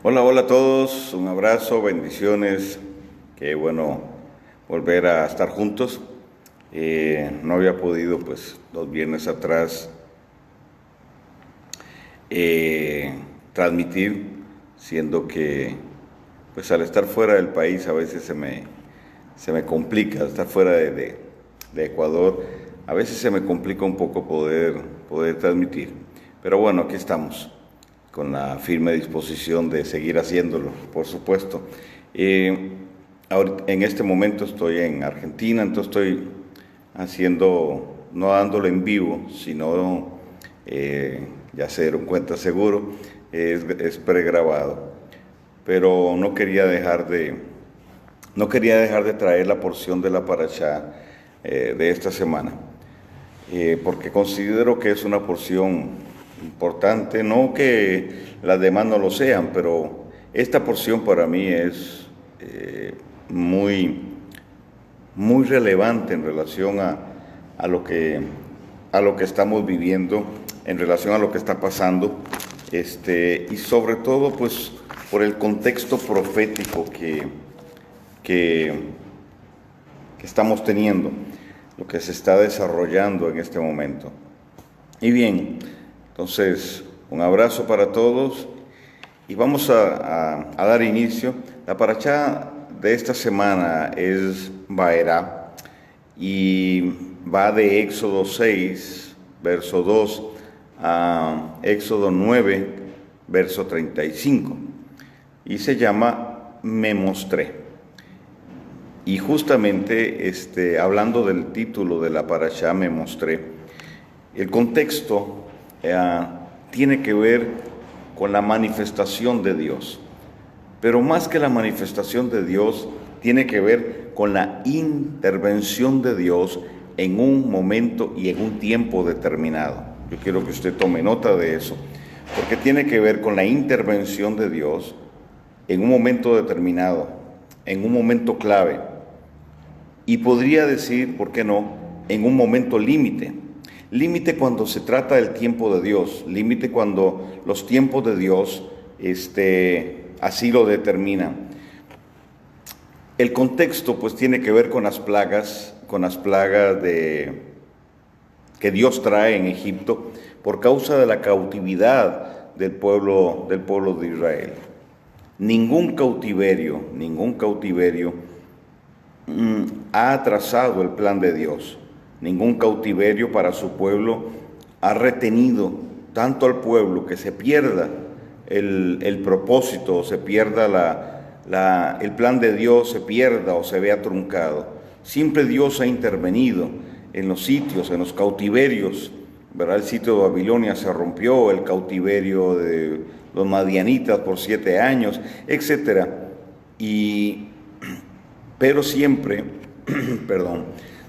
Hola, hola a todos, un abrazo, bendiciones, qué bueno volver a estar juntos. No había podido, pues, 2 viernes atrás transmitir, siendo que, pues, al estar fuera del país a veces se me complica, estar fuera de Ecuador, a veces se me complica un poco poder transmitir. Pero bueno, aquí estamos con la firme disposición de seguir haciéndolo, por supuesto. En este momento estoy en Argentina, entonces estoy haciendo, no dándolo en vivo, sino, ya se dieron cuenta seguro, es pregrabado. Pero no quería dejar de traer la porción de la parashá de esta semana, porque considero que es una porción importante, no que las demás no lo sean, pero esta porción para mí es muy, muy relevante en relación a lo que estamos viviendo, en relación a lo que está pasando, y sobre todo pues por el contexto profético que estamos teniendo, lo que se está desarrollando en este momento. Y bien, entonces, un abrazo para todos y vamos a dar inicio. La parashá de esta semana es Vaerá y va de Éxodo 6, verso 2, a Éxodo 9, verso 35, y se llama Me mostré. Y justamente hablando del título de la parashá, Me mostré, el contexto tiene que ver con la manifestación de Dios, pero más que la manifestación de Dios, tiene que ver con la intervención de Dios en un momento y en un tiempo determinado. Yo quiero que usted tome nota de eso, porque tiene que ver con la intervención de Dios en un momento determinado, en un momento clave, y podría decir, ¿por qué no?, en un momento límite. Límite cuando se trata del tiempo de Dios, límite cuando los tiempos de Dios así lo determinan. El contexto pues tiene que ver con las plagas que Dios trae en Egipto por causa de la cautividad del pueblo de Israel. Ningún cautiverio ha atrasado el plan de Dios. Ningún cautiverio para su pueblo ha retenido tanto al pueblo que se pierda el propósito, se pierda el plan de Dios, se pierda o se vea truncado. Siempre Dios ha intervenido en los sitios, en los cautiverios, ¿verdad? El sitio de Babilonia se rompió, el cautiverio de los madianitas por 7 años, etc. Pero siempre,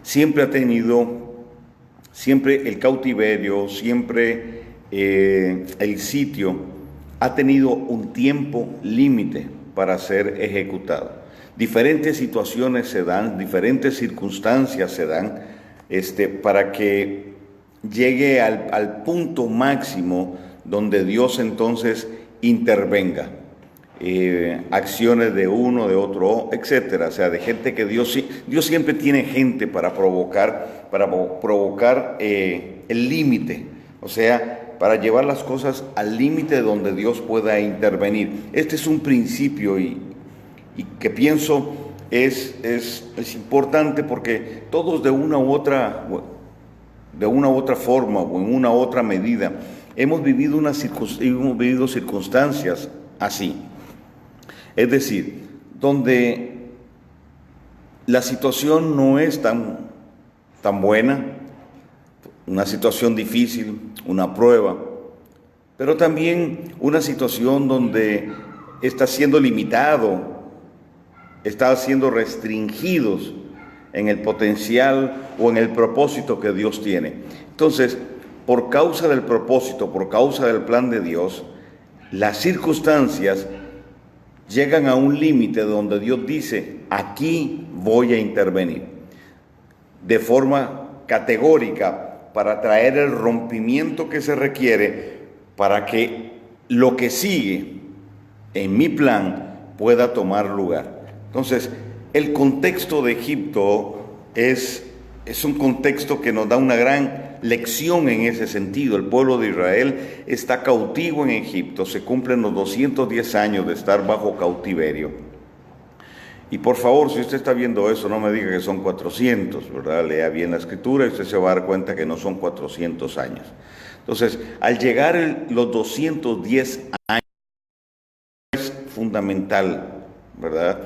siempre el cautiverio, siempre el sitio ha tenido un tiempo límite para ser ejecutado. Diferentes situaciones se dan, diferentes circunstancias se dan, para que llegue al punto máximo donde Dios entonces intervenga. Acciones de uno, de otro, etcétera, o sea, de gente que Dios siempre tiene gente para provocar el límite, o sea, para llevar las cosas al límite donde Dios pueda intervenir. Este es un principio y que pienso es importante, porque todos de una u otra forma o en una u otra medida hemos vivido circunstancias así. Es decir, donde la situación no es tan buena, una situación difícil, una prueba, pero también una situación donde está siendo limitado, está siendo restringidos en el potencial o en el propósito que Dios tiene. Entonces, por causa del propósito, por causa del plan de Dios, las circunstancias llegan a un límite donde Dios dice: aquí voy a intervenir de forma categórica para traer el rompimiento que se requiere para que lo que sigue en mi plan, pueda tomar lugar. Entonces, el contexto de Egipto es un contexto que nos da una gran lección en ese sentido. El pueblo de Israel está cautivo en Egipto, se cumplen los 210 años de estar bajo cautiverio. Y por favor, si usted está viendo eso, no me diga que son 400, ¿verdad? Lea bien la escritura y usted se va a dar cuenta que no son 400 años. Entonces, al llegar los 210 años, es fundamental, ¿verdad?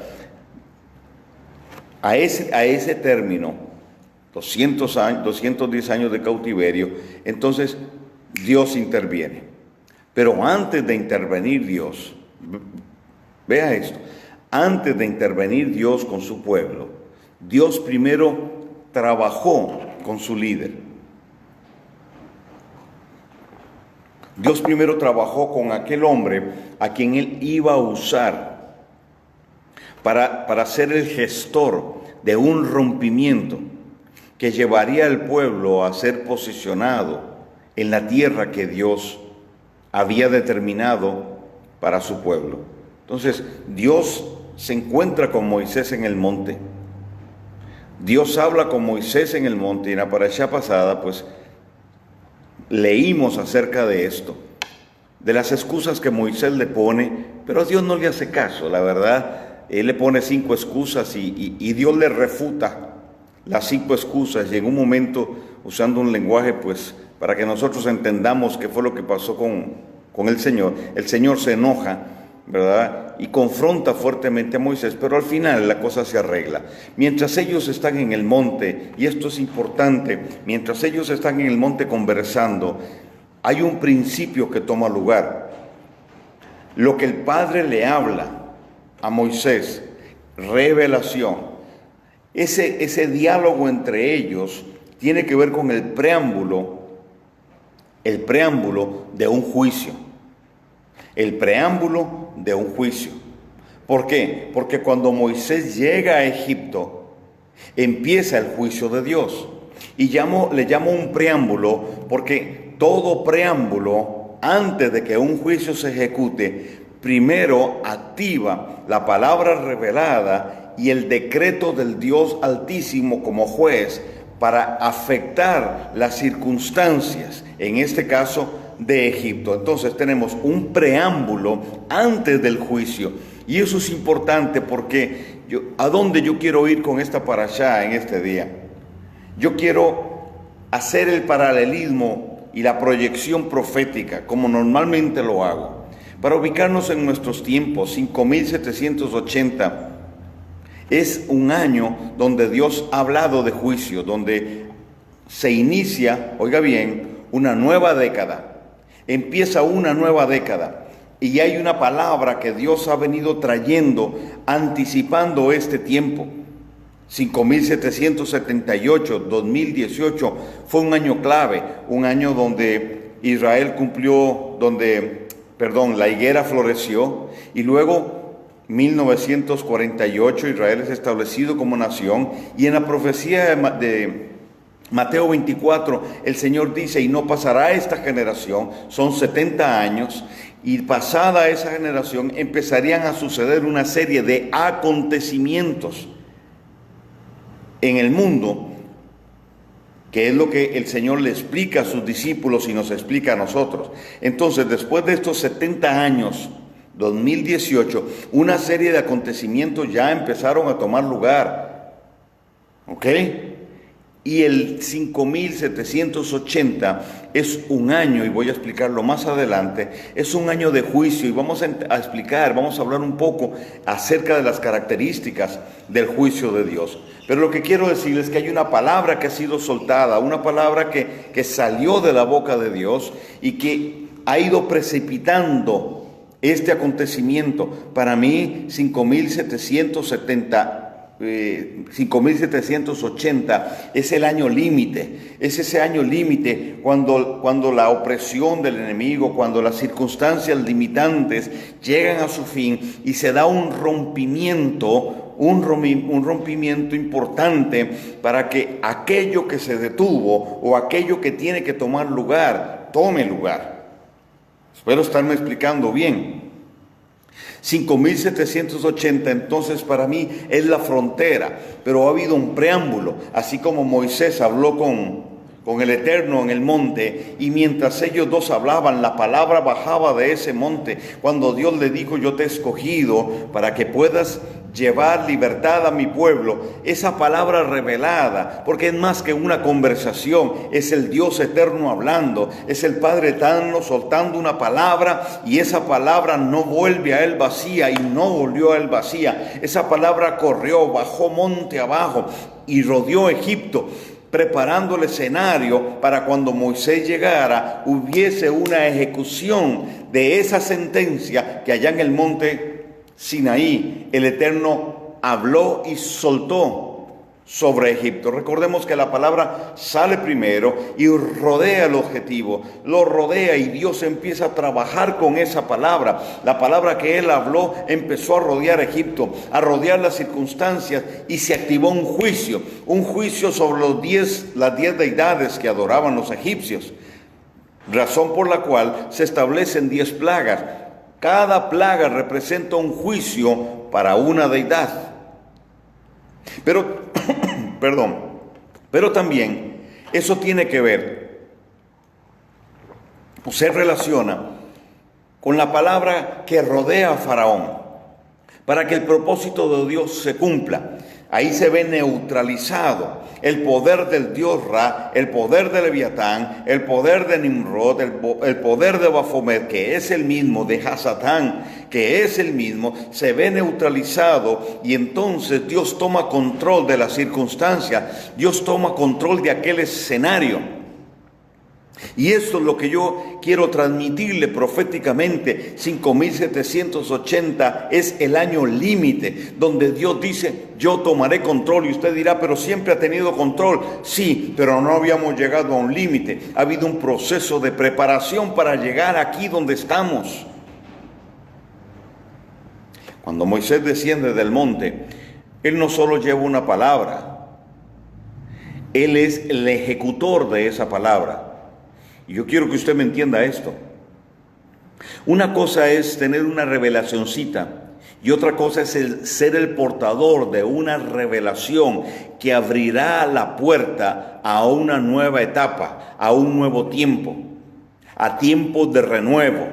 A ese término, 210 años de cautiverio, entonces Dios interviene. Pero antes de intervenir Dios, vea esto, antes de intervenir Dios con su pueblo, Dios primero trabajó con su líder. Dios primero trabajó con aquel hombre a quien él iba a usar para ser el gestor de un rompimiento que llevaría al pueblo a ser posicionado en la tierra que Dios había determinado para su pueblo. Entonces, Dios se encuentra con Moisés en el monte. Dios habla con Moisés en el monte, y en la parashá pasada, pues, leímos acerca de esto, de las excusas que Moisés le pone, pero Dios no le hace caso, la verdad. Él le pone 5 excusas y Dios le refuta las 5 excusas, y en un momento, usando un lenguaje, pues, para que nosotros entendamos qué fue lo que pasó con el Señor se enoja, ¿verdad? Y confronta fuertemente a Moisés, pero al final la cosa se arregla. Mientras ellos están en el monte, y esto es importante, mientras ellos están en el monte conversando, hay un principio que toma lugar. Lo que el Padre le habla a Moisés, revelación, ese diálogo entre ellos tiene que ver con el preámbulo de un juicio. El preámbulo de un juicio. ¿Por qué? Porque cuando Moisés llega a Egipto, empieza el juicio de Dios. Y le llamo un preámbulo porque todo preámbulo, antes de que un juicio se ejecute, primero activa la palabra revelada y el decreto del Dios Altísimo como juez para afectar las circunstancias, en este caso de Egipto. Entonces tenemos un preámbulo antes del juicio, y eso es importante porque ¿a dónde yo quiero ir con esta parashá en este día? Yo quiero hacer el paralelismo y la proyección profética, como normalmente lo hago, para ubicarnos en nuestros tiempos. 5780 es un año donde Dios ha hablado de juicio, donde se inicia, oiga bien, una nueva década. Empieza una nueva década y hay una palabra que Dios ha venido trayendo, anticipando este tiempo. 5778, 2018, fue un año clave, un año donde Israel la higuera floreció, y luego 1948 Israel es establecido como nación, y en la profecía de Mateo 24, el Señor dice: y no pasará esta generación, son 70 años, y pasada esa generación empezarían a suceder una serie de acontecimientos en el mundo, que es lo que el Señor le explica a sus discípulos y nos explica a nosotros. Entonces, después de estos 70 años, 2018, una serie de acontecimientos ya empezaron a tomar lugar, ¿ok? Y el 5780 es un año, y voy a explicarlo más adelante, es un año de juicio, y vamos a hablar un poco acerca de las características del juicio de Dios. Pero lo que quiero decirles es que hay una palabra que ha sido soltada, una palabra que salió de la boca de Dios y que ha ido precipitando este acontecimiento. Para mí, 5780 es el año límite, es ese año límite cuando la opresión del enemigo, cuando las circunstancias limitantes llegan a su fin y se da un rompimiento importante para que aquello que se detuvo o aquello que tiene que tomar lugar, tome lugar. Espero estarme explicando bien. 5.780 entonces para mí es la frontera, pero ha habido un preámbulo, así como Moisés habló con el Eterno en el monte, y mientras ellos dos hablaban, la palabra bajaba de ese monte, cuando Dios le dijo: yo te he escogido para que puedas llevar libertad a mi pueblo. Esa palabra revelada, porque es más que una conversación, es el Dios eterno hablando, es el Padre eterno soltando una palabra, y esa palabra no vuelve a él vacía, y no volvió a él vacía. Esa palabra corrió, bajó monte abajo y rodeó Egipto, preparando el escenario para cuando Moisés llegara hubiese una ejecución de esa sentencia que allá en el monte Sinaí el Eterno habló y soltó sobre Egipto. Recordemos que la palabra sale primero y rodea el objetivo, lo rodea, y Dios empieza a trabajar con esa palabra. La palabra que él habló empezó a rodear Egipto, a rodear las circunstancias, y se activó un juicio sobre las 10 deidades que adoraban los egipcios, razón por la cual se establecen 10 plagas. Cada plaga representa un juicio para una deidad. Pero también eso tiene que ver, o se relaciona con la palabra que rodea a Faraón, para que el propósito de Dios se cumpla. Ahí se ve neutralizado el poder del dios Ra, el poder de Leviatán, el poder de Nimrod, el poder de Baphomet, que es el mismo, de Hasatán, que es el mismo, se ve neutralizado, y entonces Dios toma control de la circunstancia, Dios toma control de aquel escenario. Y esto es lo que yo quiero transmitirle proféticamente. 5.780 es el año límite, donde Dios dice: yo tomaré control. Y usted dirá: pero siempre ha tenido control. Sí, pero no habíamos llegado a un límite. Ha habido un proceso de preparación para llegar aquí donde estamos. Cuando Moisés desciende del monte, él no solo lleva una palabra, él es el ejecutor de esa palabra. Y yo quiero que usted me entienda esto. Una cosa es tener una revelacioncita, y otra cosa es ser el portador de una revelación que abrirá la puerta a una nueva etapa, a un nuevo tiempo, a tiempos de renuevo.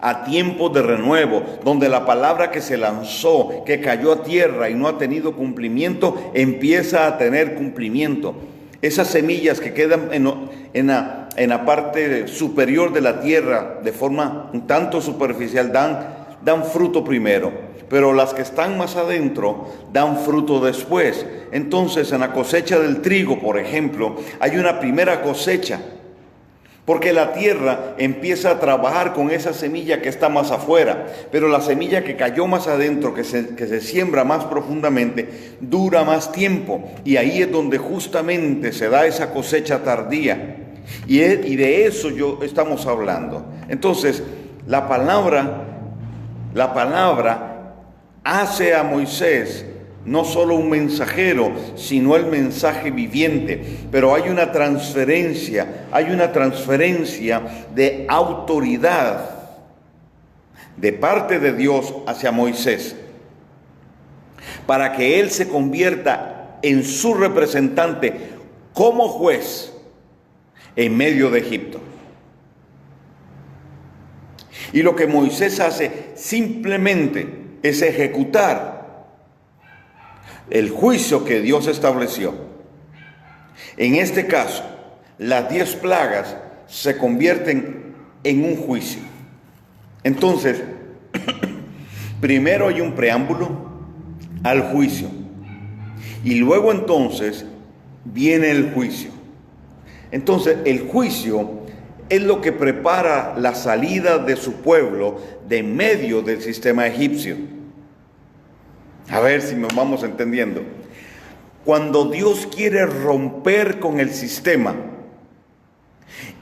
A tiempos de renuevo, donde la palabra que se lanzó, que cayó a tierra y no ha tenido cumplimiento, empieza a tener cumplimiento. Esas semillas que quedan en la parte superior de la tierra, de forma un tanto superficial, dan fruto primero, pero las que están más adentro dan fruto después. Entonces, en la cosecha del trigo, por ejemplo, hay una primera cosecha, porque la tierra empieza a trabajar con esa semilla que está más afuera, pero la semilla que cayó más adentro, que se siembra más profundamente, dura más tiempo, y ahí es donde justamente se da esa cosecha tardía, y de eso estamos hablando. Entonces, la palabra hace a Moisés no solo un mensajero, sino el mensaje viviente. Pero hay una transferencia de autoridad de parte de Dios hacia Moisés, para que él se convierta en su representante como juez en medio de Egipto. Y lo que Moisés hace simplemente es ejecutar el juicio que Dios estableció. En este caso, las 10 plagas se convierten en un juicio. Entonces, primero hay un preámbulo al juicio, y luego entonces viene el juicio. Entonces, el juicio es lo que prepara la salida de su pueblo de en medio del sistema egipcio. A ver si nos vamos entendiendo. Cuando Dios quiere romper con el sistema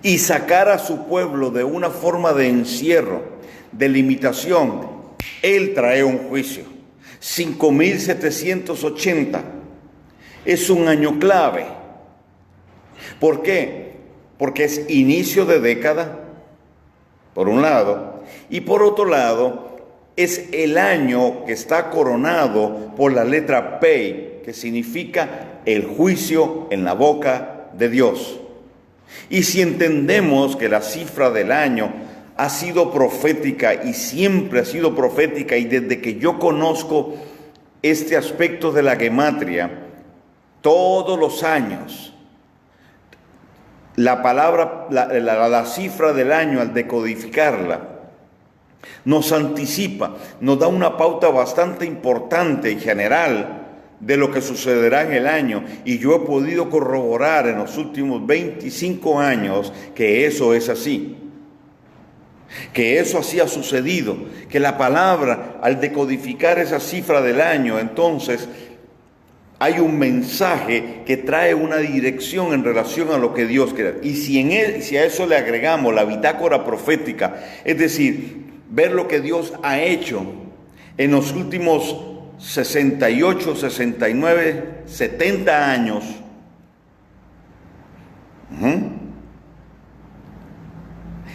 y sacar a su pueblo de una forma de encierro, de limitación, Él trae un juicio. 5.780 es un año clave. ¿Por qué? Porque es inicio de década, por un lado, y por otro lado, es el año que está coronado por la letra Pei, que significa el juicio en la boca de Dios. Y si entendemos que la cifra del año ha sido profética y siempre ha sido profética, y desde que yo conozco este aspecto de la gematria, todos los años, la palabra, la cifra del año, al decodificarla, nos anticipa, nos da una pauta bastante importante y general de lo que sucederá en el año. Y yo he podido corroborar en los últimos 25 años que eso es así. Que eso así ha sucedido, que la palabra, al decodificar esa cifra del año, entonces hay un mensaje que trae una dirección en relación a lo que Dios quiere. Y si a eso le agregamos la bitácora profética, es decir, ver lo que Dios ha hecho en los últimos 68, 69, 70 años,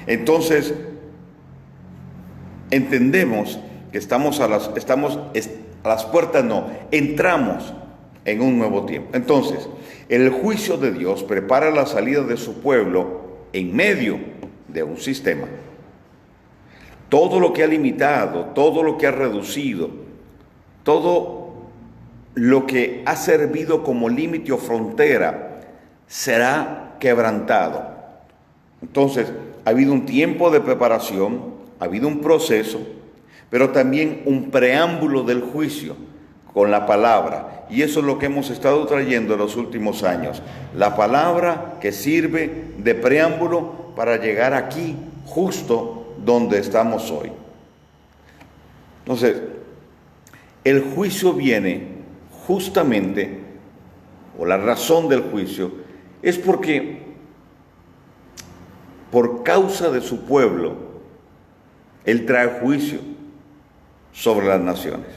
entonces entendemos que estamos a las puertas, entramos en un nuevo tiempo. Entonces, el juicio de Dios prepara la salida de su pueblo en medio de un sistema. Todo lo que ha limitado, todo lo que ha reducido, todo lo que ha servido como límite o frontera será quebrantado. Entonces, ha habido un tiempo de preparación, ha habido un proceso, pero también un preámbulo del juicio con la palabra. Y eso es lo que hemos estado trayendo en los últimos años. La palabra que sirve de preámbulo para llegar aquí, justo donde estamos hoy. Entonces, el juicio viene justamente, o la razón del juicio, es porque por causa de su pueblo, Él trae juicio sobre las naciones.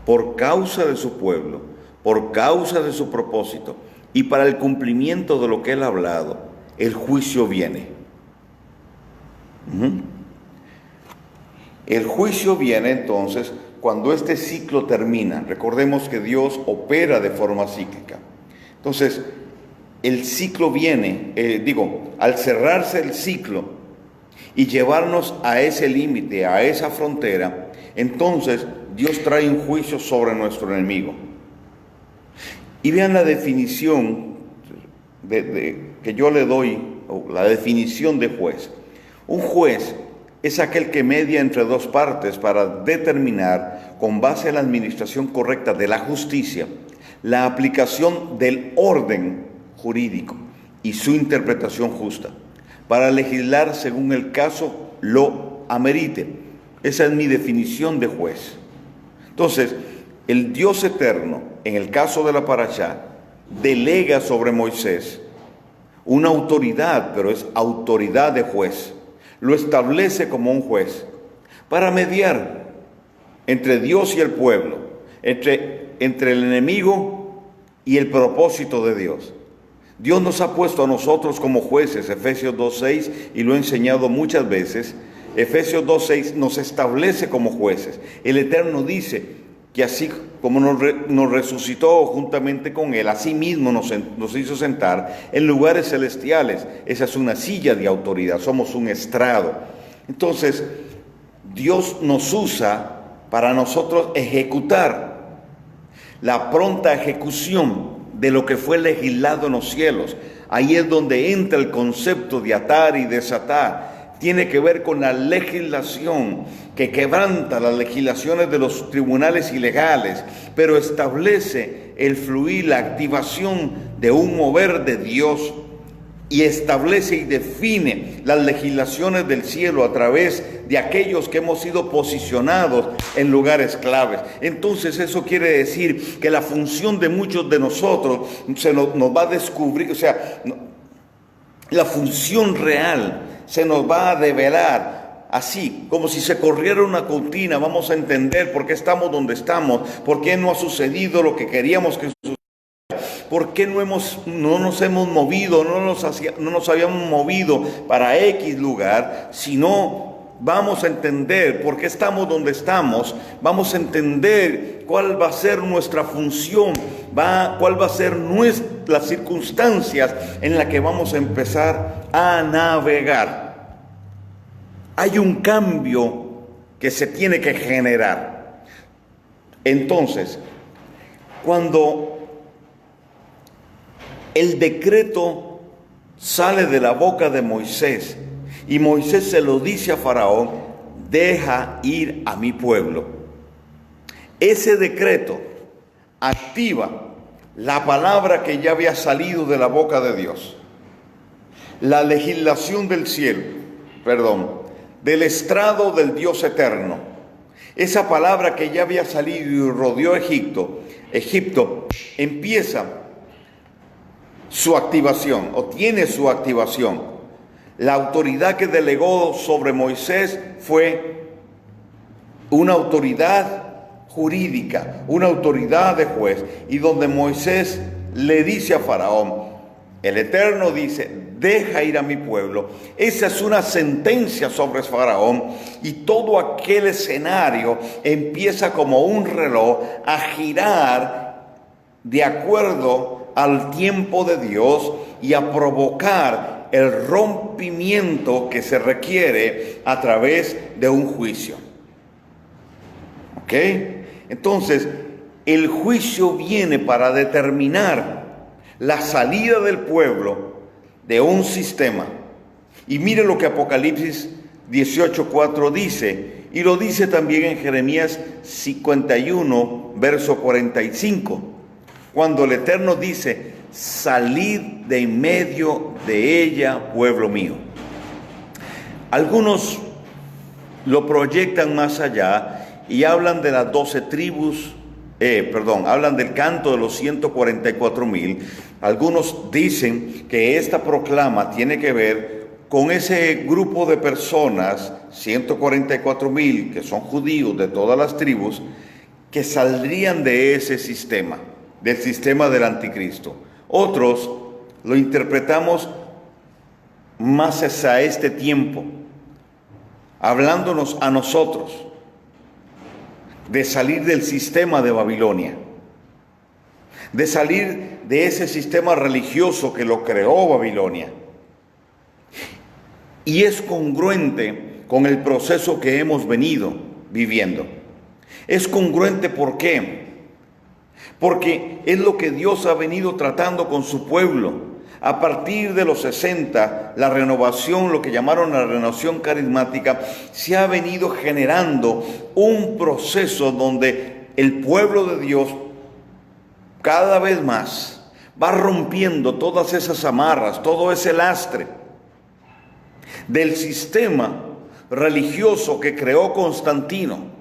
Por causa de su pueblo, por causa de su propósito, y para el cumplimiento de lo que Él ha hablado, el juicio viene. El juicio viene entonces cuando este ciclo termina. Recordemos que Dios opera de forma cíclica. Entonces, el ciclo viene, al cerrarse el ciclo y llevarnos a ese límite, a esa frontera, entonces Dios trae un juicio sobre nuestro enemigo. Y vean la definición que yo le doy, o la definición de juez. Un juez es aquel que media entre dos partes para determinar, con base en la administración correcta de la justicia, la aplicación del orden jurídico y su interpretación justa, para legislar según el caso lo amerite. Esa es mi definición de juez. Entonces, el Dios eterno, en el caso de la parashá, delega sobre Moisés una autoridad, pero es autoridad de juez. Lo establece como un juez para mediar entre Dios y el pueblo, entre el enemigo y el propósito de Dios. Dios nos ha puesto a nosotros como jueces, Efesios 2:6, y lo he enseñado muchas veces. Efesios 2:6 nos establece como jueces. El Eterno dice que así como nos resucitó juntamente con Él, así mismo nos hizo sentar en lugares celestiales. Esa es una silla de autoridad, somos un estrado. Entonces, Dios nos usa para nosotros ejecutar la pronta ejecución de lo que fue legislado en los cielos. Ahí es donde entra el concepto de atar y desatar. Tiene que ver con la legislación que quebranta las legislaciones de los tribunales ilegales, pero establece el fluir, la activación de un mover de Dios, y establece y define las legislaciones del cielo a través de aquellos que hemos sido posicionados en lugares claves. Entonces eso quiere decir que la función de muchos de nosotros nos va a descubrir, o sea, la función real se nos va a develar, así como si se corriera una cortina. Vamos a entender por qué estamos donde estamos, por qué no ha sucedido lo que queríamos que sucediera, por qué no nos hemos movido, no nos habíamos movido para X lugar, sino vamos a entender por qué estamos donde estamos, vamos a entender cuál va a ser nuestra función, cuál va a ser las circunstancias en las que vamos a empezar a navegar. Hay un cambio que se tiene que generar. Entonces, cuando el decreto sale de la boca de Moisés y Moisés se lo dice a Faraón: deja ir a mi pueblo. Ese decreto activa la palabra que ya había salido de la boca de Dios, la legislación del cielo, del estrado del Dios eterno. Esa palabra que ya había salido y rodeó Egipto empieza su activación, o tiene su activación. La autoridad que delegó sobre Moisés fue una autoridad jurídica, una autoridad de juez, y donde Moisés le dice a Faraón, el Eterno dice: deja ir a mi pueblo. Esa es una sentencia sobre Faraón, y todo aquel escenario empieza como un reloj a girar de acuerdo al tiempo de Dios y a provocar el rompimiento que se requiere a través de un juicio. ¿Ok? Entonces, el juicio viene para determinar la salida del pueblo de un sistema. Y mire lo que Apocalipsis 18:4 dice, y lo dice también en Jeremías 51, verso 45, cuando el Eterno dice: salid de en medio de ella, pueblo mío. Algunos lo proyectan más allá y hablan de las 12 tribus, hablan del canto de los 144,000. Algunos dicen que esta proclama tiene que ver con ese grupo de personas, 144,000, que son judíos de todas las tribus, que saldrían de ese sistema, del sistema del anticristo. Otros lo interpretamos más hacia este tiempo, hablándonos a nosotros de salir del sistema de Babilonia, de salir de ese sistema religioso que lo creó Babilonia. Y es congruente con el proceso que hemos venido viviendo. Es congruente, ¿por qué? Porque es lo que Dios ha venido tratando con su pueblo. A partir de los 60, la renovación, lo que llamaron la renovación carismática, se ha venido generando un proceso donde el pueblo de Dios cada vez más va rompiendo todas esas amarras, todo ese lastre del sistema religioso que creó Constantino,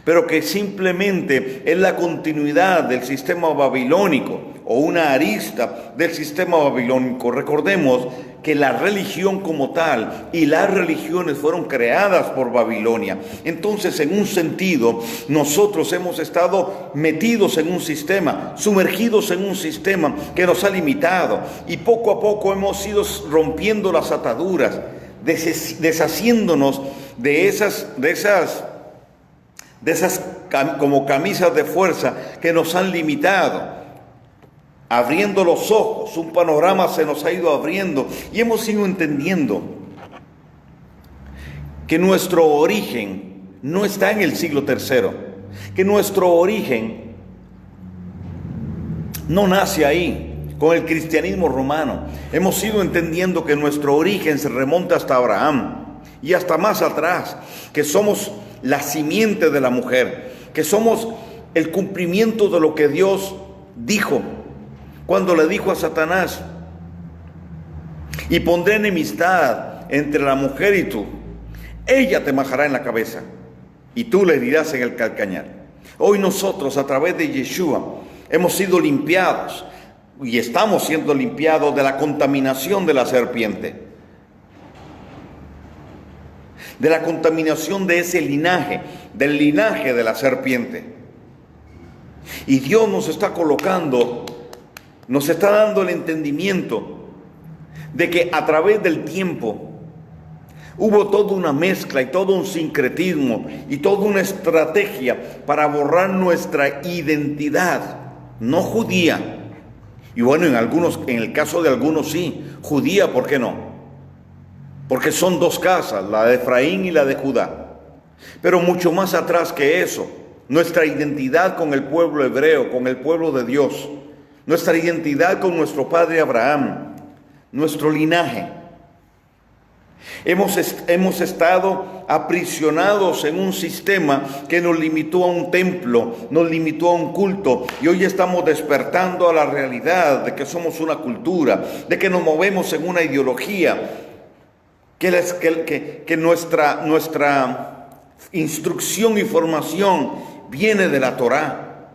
pero que simplemente es la continuidad del sistema babilónico o una arista del sistema babilónico. Recordemos que la religión como tal y las religiones fueron creadas por Babilonia. Entonces, en un sentido, nosotros hemos estado metidos en un sistema, sumergidos en un sistema que nos ha limitado, y poco a poco hemos ido rompiendo las ataduras, deshaciéndonos de esas como camisas de fuerza que nos han limitado, abriendo los ojos. Un panorama se nos ha ido abriendo y hemos ido entendiendo que nuestro origen no está en el siglo III, que nuestro origen no nace ahí con el cristianismo romano. Hemos ido entendiendo que nuestro origen se remonta hasta Abraham y hasta más atrás, que somos la simiente de la mujer, que somos el cumplimiento de lo que Dios dijo cuando le dijo a Satanás: y pondré enemistad entre la mujer y tú, ella te majará en la cabeza y tú le herirás en el calcañar. Hoy nosotros, a través de Yeshua, hemos sido limpiados y estamos siendo limpiados de la contaminación de la serpiente, de la contaminación de ese linaje, del linaje de la serpiente. Y Dios nos está colocando, nos está dando el entendimiento de que a través del tiempo Hubo toda una mezcla y todo un sincretismo y toda una estrategia para borrar nuestra identidad, no judía. Y bueno, en el caso de algunos sí, judía, ¿por qué no? Porque son dos casas, la de Efraín y la de Judá. Pero mucho más atrás que eso, nuestra identidad con el pueblo hebreo, con el pueblo de Dios, nuestra identidad con nuestro padre Abraham, nuestro linaje. Hemos estado aprisionados en un sistema que nos limitó a un templo, nos limitó a un culto, y hoy estamos despertando a la realidad de que somos una cultura, de que nos movemos en una ideología, que nuestra instrucción y formación viene de la Torá,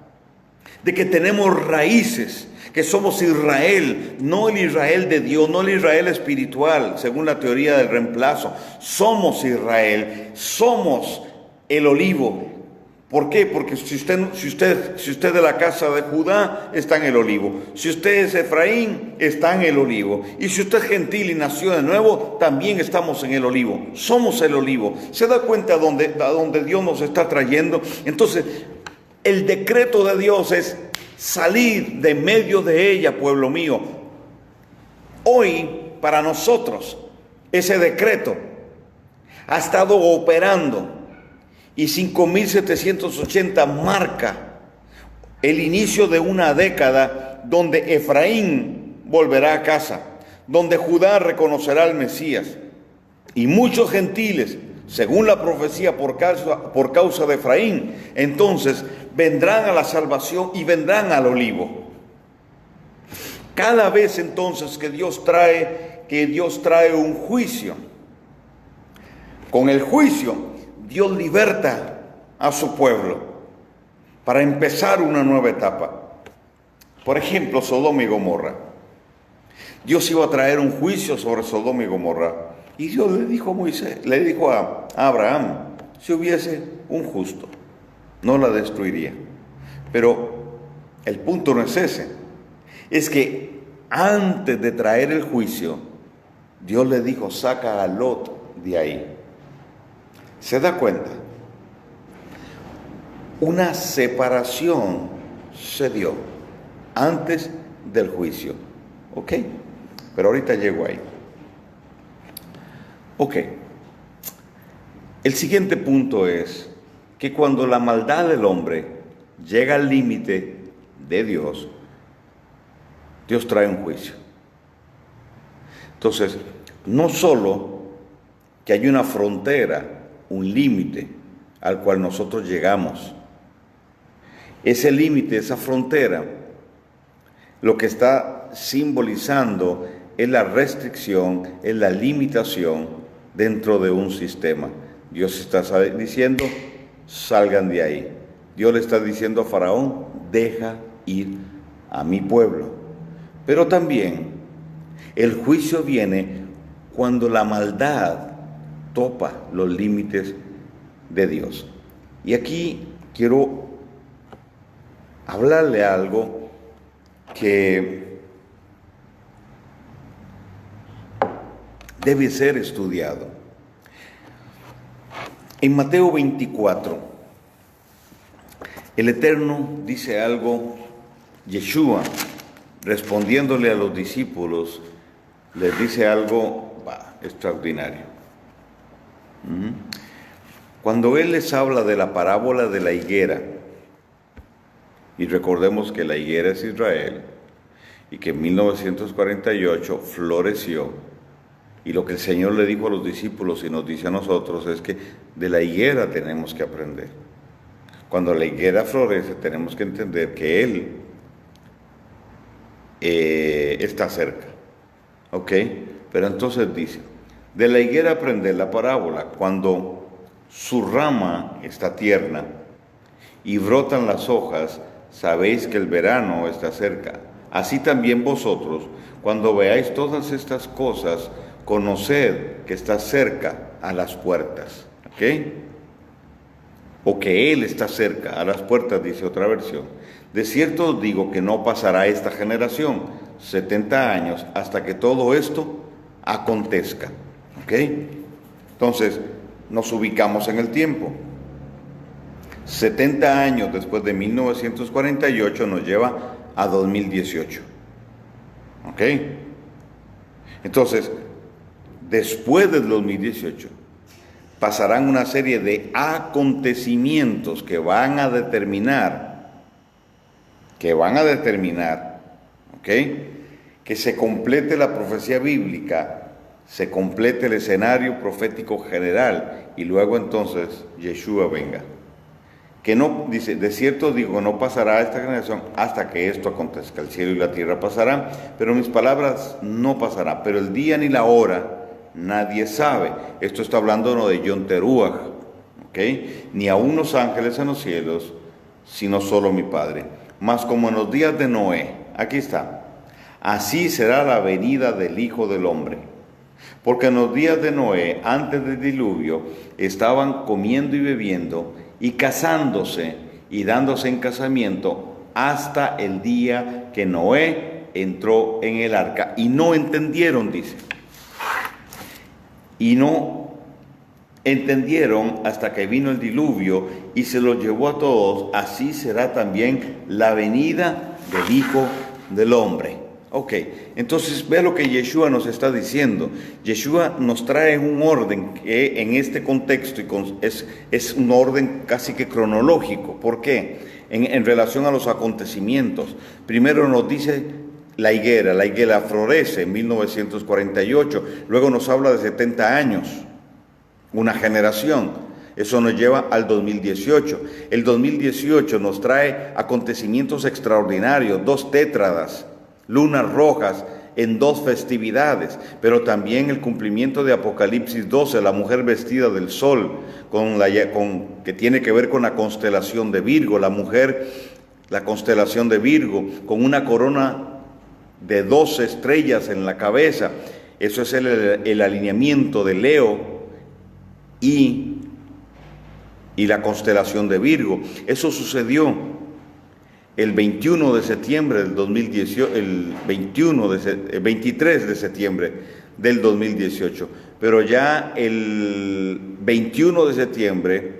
de que tenemos raíces, que somos Israel, no el Israel de Dios, no el Israel espiritual, según la teoría del reemplazo. Somos Israel, somos el olivo. ¿Por qué? Porque si usted es de la casa de Judá, está en el olivo. Si usted es Efraín, está en el olivo. Y si usted es gentil y nació de nuevo, también estamos en el olivo. Somos el olivo. ¿Se da cuenta a dónde Dios nos está trayendo? Entonces, el decreto de Dios es salir de medio de ella, pueblo mío. Hoy, para nosotros, ese decreto ha estado operando, y 5.780 marca el inicio de una década donde Efraín volverá a casa, donde Judá reconocerá al Mesías, y muchos gentiles, según la profecía, por causa de Efraín, entonces vendrán a la salvación y vendrán al olivo. Cada vez entonces que Dios trae un juicio, con el juicio Dios liberta a su pueblo para empezar una nueva etapa. Por ejemplo, Sodoma y Gomorra. Dios iba a traer un juicio sobre Sodoma y Gomorra, y Dios le dijo a Abraham, si hubiese un justo, no la destruiría. Pero el punto no es ese, es que antes de traer el juicio, Dios le dijo, saca a Lot de ahí. ¿Se da cuenta? Una separación se dio antes del juicio. ¿Ok? Pero ahorita llego ahí. Ok. El siguiente punto es que cuando la maldad del hombre llega al límite de Dios, Dios trae un juicio. Entonces, no solo que hay una frontera, un límite al cual nosotros llegamos. Ese límite, esa frontera, lo que está simbolizando es la restricción, es la limitación dentro de un sistema. Dios está diciendo, salgan de ahí. Dios le está diciendo a Faraón, deja ir a mi pueblo. Pero también el juicio viene cuando la maldad topa los límites de Dios. Y aquí quiero hablarle algo que debe ser estudiado. En Mateo 24, el Eterno dice algo, Yeshua, respondiéndole a los discípulos, les dice algo extraordinario. Cuando Él les habla de la parábola de la higuera, y recordemos que la higuera es Israel, y que en 1948 floreció, y lo que el Señor le dijo a los discípulos y nos dice a nosotros es que de la higuera tenemos que aprender. Cuando la higuera florece tenemos que entender que Él está cerca, ¿ok? Pero entonces dice, de la higuera aprender la parábola, cuando su rama está tierna y brotan las hojas, sabéis que el verano está cerca. Así también vosotros, cuando veáis todas estas cosas, conoced que está cerca a las puertas. ¿Ok? O que Él está cerca a las puertas, dice otra versión. De cierto os digo que no pasará esta generación, 70 años, hasta que todo esto acontezca. ¿Ok? Entonces, nos ubicamos en el tiempo. 70 años después de 1948 nos lleva a 2018. ¿Ok? Entonces, después del 2018, pasarán una serie de acontecimientos que van a determinar, ¿ok?, que se complete la profecía bíblica, se complete el escenario profético general y luego entonces Yeshua venga. Que no, dice, de cierto digo, no pasará esta generación hasta que esto acontezca. El cielo y la tierra pasarán, pero mis palabras no pasarán. Pero el día ni la hora nadie sabe. Esto está hablando no de Yom Teruah, ¿ok? Ni aun los ángeles en los cielos, sino solo mi Padre. Mas como en los días de Noé, aquí está, así será la venida del Hijo del Hombre. Porque en los días de Noé, antes del diluvio, estaban comiendo y bebiendo, y casándose y dándose en casamiento hasta el día que Noé entró en el arca. Y no entendieron, dice. Y no entendieron hasta que vino el diluvio y se los llevó a todos. Así será también la venida del Hijo del Hombre. Ok, entonces ve lo que Yeshua nos está diciendo. Yeshua nos trae un orden que en este contexto es un orden casi que cronológico. ¿Por qué? En relación a los acontecimientos. Primero nos dice la higuera florece en 1948, luego nos habla de 70 años, una generación. Eso nos lleva al 2018. El 2018 nos trae acontecimientos extraordinarios, 2 tétradas, lunas rojas en 2 festividades, pero también el cumplimiento de Apocalipsis 12, la mujer vestida del sol, que tiene que ver con la constelación de Virgo, la constelación de Virgo, con una corona de 12 estrellas en la cabeza. Eso es el alineamiento de Leo y la constelación de Virgo. Eso sucedió el 21 de septiembre del 2018, el 23 de septiembre del 2018. Pero ya el 21 de septiembre,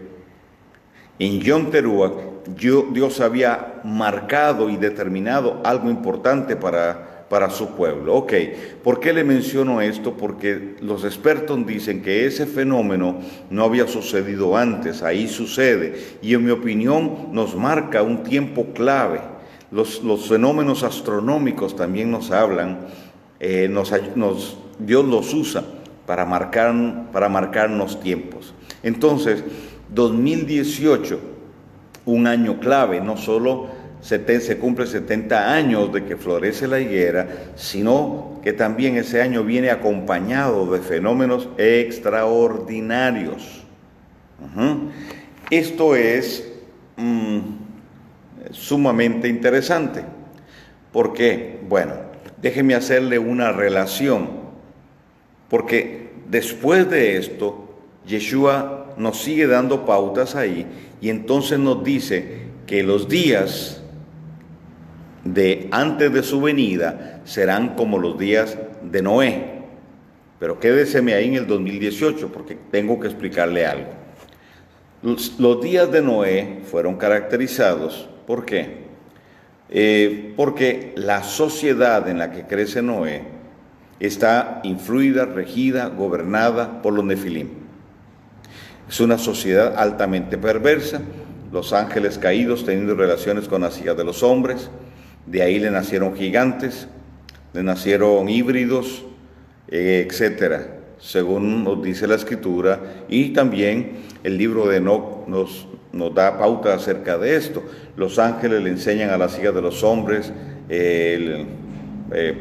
en Yom Teruah, Dios había marcado y determinado algo importante para su pueblo. Ok, ¿por qué le menciono esto? Porque los expertos dicen que ese fenómeno no había sucedido antes, ahí sucede, y en mi opinión nos marca un tiempo clave. Los fenómenos astronómicos también nos hablan, Dios los usa para marcarnos tiempos. Entonces, 2018, un año clave, no solo se cumple 70 años de que florece la higuera, sino que también ese año viene acompañado de fenómenos extraordinarios. Esto es sumamente interesante. ¿Por qué? Bueno, déjeme hacerle una relación, porque después de esto, Yeshua nos sigue dando pautas ahí, y entonces nos dice que los días antes de su venida serán como los días de Noé. Pero quédeseme ahí en el 2018 porque tengo que explicarle algo. Los días de Noé fueron caracterizados, ¿por qué? Porque la sociedad en la que crece Noé está influida, regida, gobernada por los nefilim. Es una sociedad altamente perversa, los ángeles caídos teniendo relaciones con las hijas de los hombres. De ahí le nacieron gigantes, le nacieron híbridos, etcétera, según nos dice la Escritura, y también el libro de Enoc nos da pauta acerca de esto. Los ángeles le enseñan a las hijas de los hombres,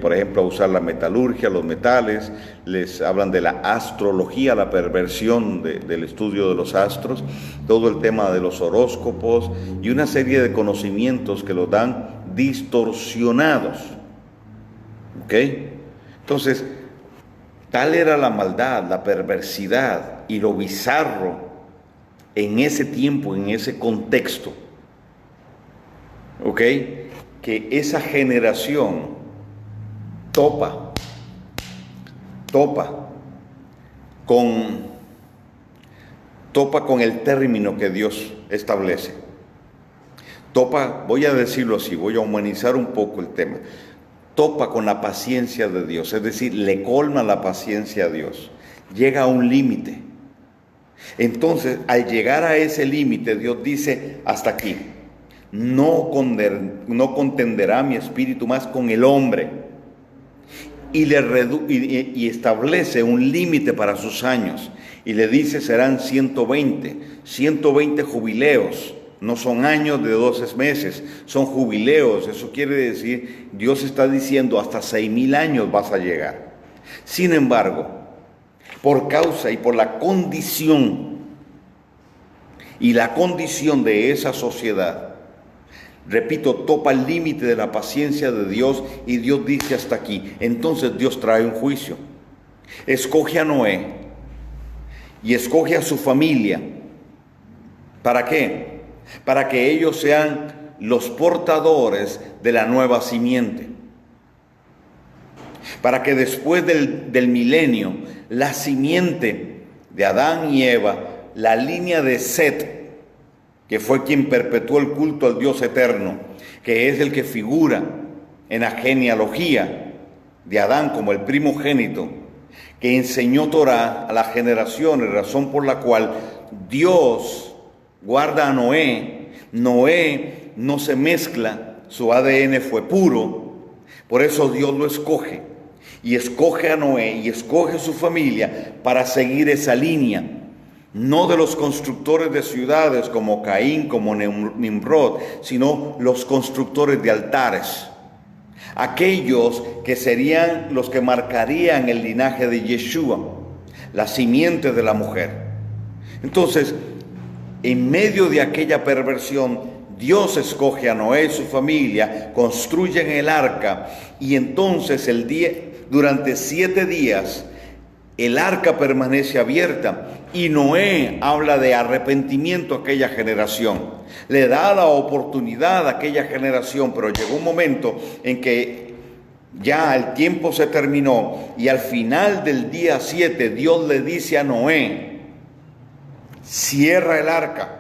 por ejemplo, a usar la metalurgia, los metales, les hablan de la astrología, la perversión del estudio de los astros, todo el tema de los horóscopos y una serie de conocimientos que los dan distorsionados. ¿Ok? Entonces, tal era la maldad, la perversidad y lo bizarro en ese tiempo, en ese contexto. ¿Ok? Que esa generación topa con topa con el término que Dios establece. Topa, voy a decirlo así, voy a humanizar un poco el tema. Topa con la paciencia de Dios, es decir, le colma la paciencia a Dios. Llega a un límite. Entonces, al llegar a ese límite, Dios dice, hasta aquí. No contenderá mi espíritu más con el hombre. Y establece un límite para sus años. Y le dice, serán 120 jubileos. No son años de 12 meses, son jubileos. Eso quiere decir, Dios está diciendo, hasta 6,000 años vas a llegar. Sin embargo, por causa y por la condición de esa sociedad, repito, topa el límite de la paciencia de Dios y Dios dice hasta aquí. Entonces Dios trae un juicio. Escoge a Noé y escoge a su familia. ¿Para qué? Para que ellos sean los portadores de la nueva simiente. Para que después del milenio, la simiente de Adán y Eva, la línea de Set, que fue quien perpetuó el culto al Dios eterno, que es el que figura en la genealogía de Adán como el primogénito, que enseñó Torá a las generaciones, razón por la cual Dios guarda a Noé. Noé no se mezcla, su ADN fue puro, por eso Dios lo escoge. Y escoge a Noé y escoge su familia para seguir esa línea. No de los constructores de ciudades como Caín, como Nimrod, sino los constructores de altares. Aquellos que serían los que marcarían el linaje de Yeshua, la simiente de la mujer. Entonces, en medio de aquella perversión, Dios escoge a Noé y su familia, construyen el arca y entonces durante 7 días el arca permanece abierta y Noé habla de arrepentimiento a aquella generación. Le da la oportunidad a aquella generación, pero llegó un momento en que ya el tiempo se terminó y al final del día 7 Dios le dice a Noé, cierra el arca.